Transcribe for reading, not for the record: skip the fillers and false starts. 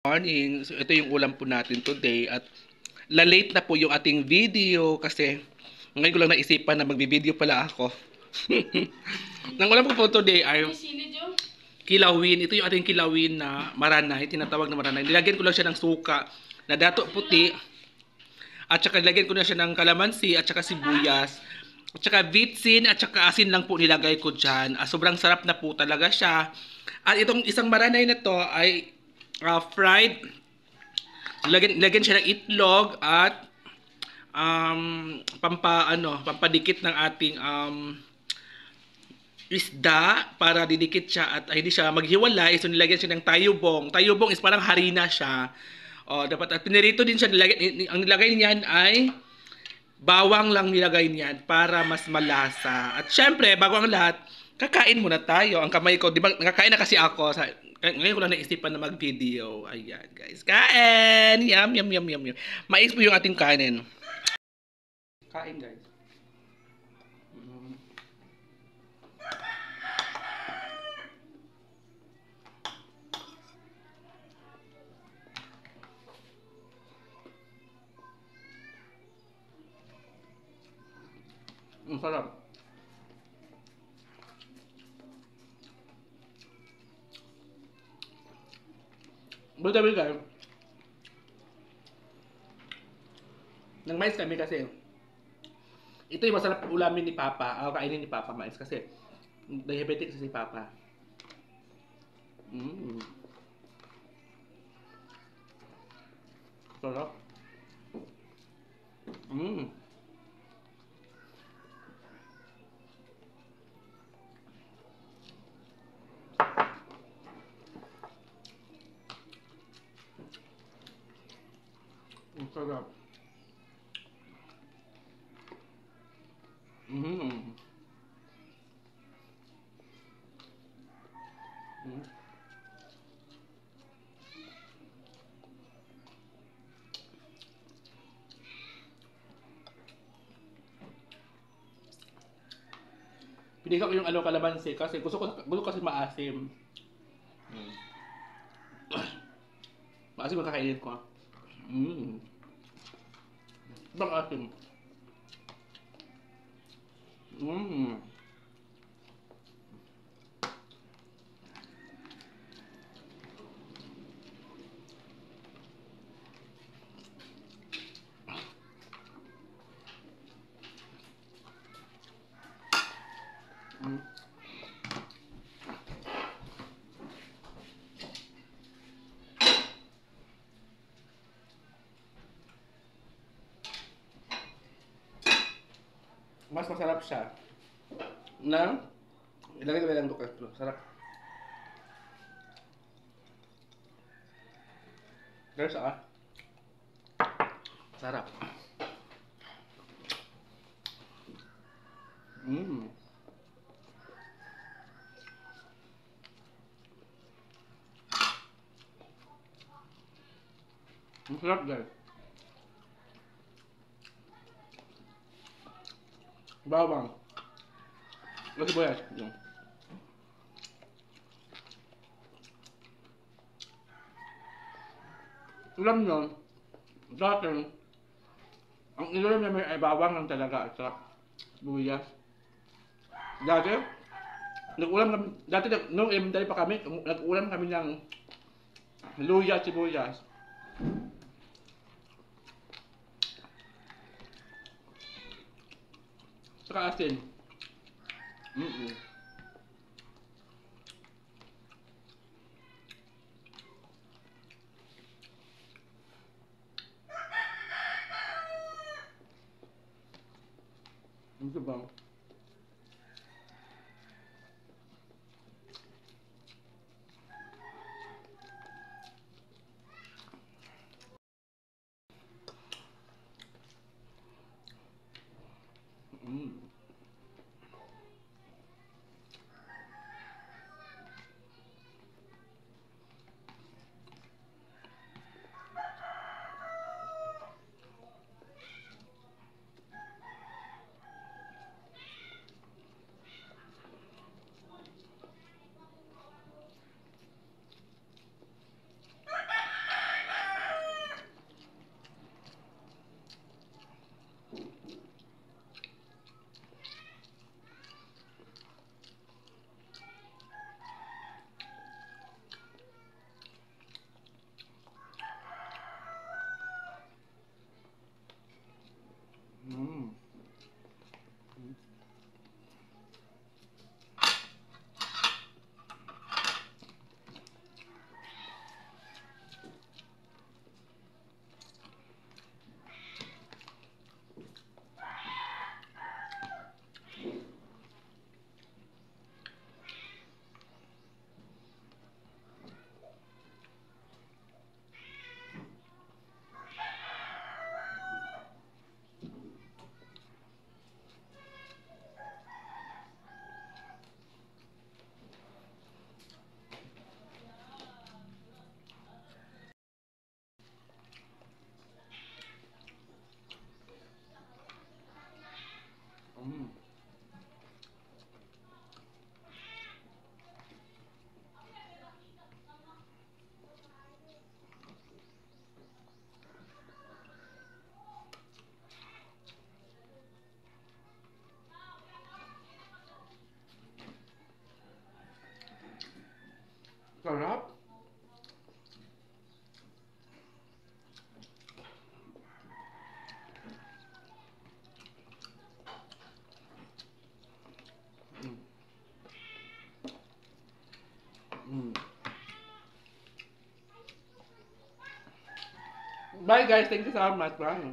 Morning. So, ito yung ulam po natin today at late na po yung ating video kasi ngayon ko lang naisipan na magbi-video pala ako. Nang ulam ko po today ay kilawin. Ito yung ating kilawin na maranay, tinatawag na maranay. Nilagyan ko lang siya ng suka na dato puti at saka nilagyan ko na siya ng kalamansi at saka sibuyas. At saka vitsin at saka asin lang po nilagay ko dyan. Sobrang sarap na po talaga siya. At itong isang maranay na to ay fried. Lagyan siya ng itlog at pampadikit ng ating isda para didikit siya at hindi siya maghiwalay. So nilagyan siya ng tayubong. Tayubong is parang harina siya. Dapat at pinirito din siya. Ang nilagay niyan ay bawang lang nilagay niyan para mas malasa. At syempre, bago ang lahat, kakain muna tayo. Ang kamay ko, di ba, nakakain na kasi ako. Ngayon ko lang naisipan na mag-video. Ayan, guys. Kain! Yum, yum, yum, yum, yum. Mais po yung ating kanin. Kain, guys. Ang sarap. Buta-buta guys. Nang mais kami kasi. Ito yung masarap ulamin ni Papa. Kainin ni Papa mais kasi diabetic si Papa. Sarap. Ang sarap. Piniga ko yung kalamansi kasi gusto ko kasi maasim. Maasim ang kakainin ko. Bang asim. Mas masarap siya na ilagay ko lang dukas. Sarap. There's sarap. Masarap guys. Bawang. Kasi boyas. Alam nyo, dati, ang inulam namin ay bawang lang talaga at saka buyas. Dati, nag-ulam kami, nung elementary pa kami, nag-ulam kami ng luya at sibuyas. Saka asin. Ito ba? Sarap. Mm. Bye guys, thank you so much. Bye.